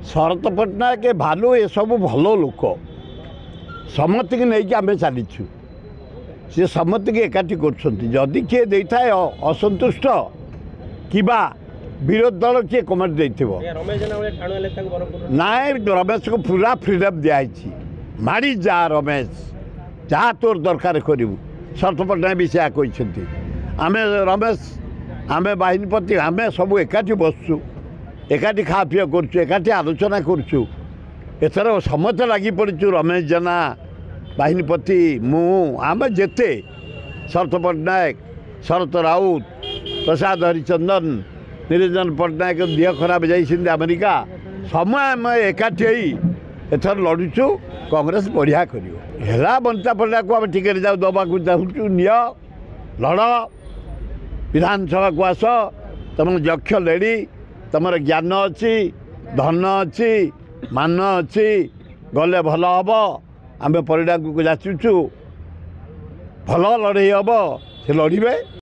शरत पट्टनायक भालू ये सब भल लोक समस्त की नहीं आम चलीचु सी समस्त की एकाठी करदी किए दे थाए असंतुष्ट कि विरोध दल किए कमेंट दे ना रमेश को पूरा फ्रीडम दिखाई मारी जा रमेश जहाँ तोर दरकार करू शरत पट्टनायक भी से कहते आम रमेश आम बाहिनीपति आम सब एकाठी बसचु एकाठी खा पी करुँ एकाठी आलोचना करुँ एथर समस्त लगी पड़ू रमेश जेना बाहिनीपति मु आम जेते शरत पट्टनायक शरत राउत प्रसाद हरिचंदन निरंजन पट्टनायक देह खराब जाइए अमेरिका समय आम एकाठी एथर लड़ुचु कांग्रेस बढ़िया कर बंता पड़ा को आम टिकेट जाऊ दबा चाहूँ निय लड़ विधानसभा को आस तुम यक्ष लेडी तुम ज्ञान अच्छी धन अच्छी मान अच्छी गले भल हम आम परिडा को जाचुचु भल लड़े हम से लड़े।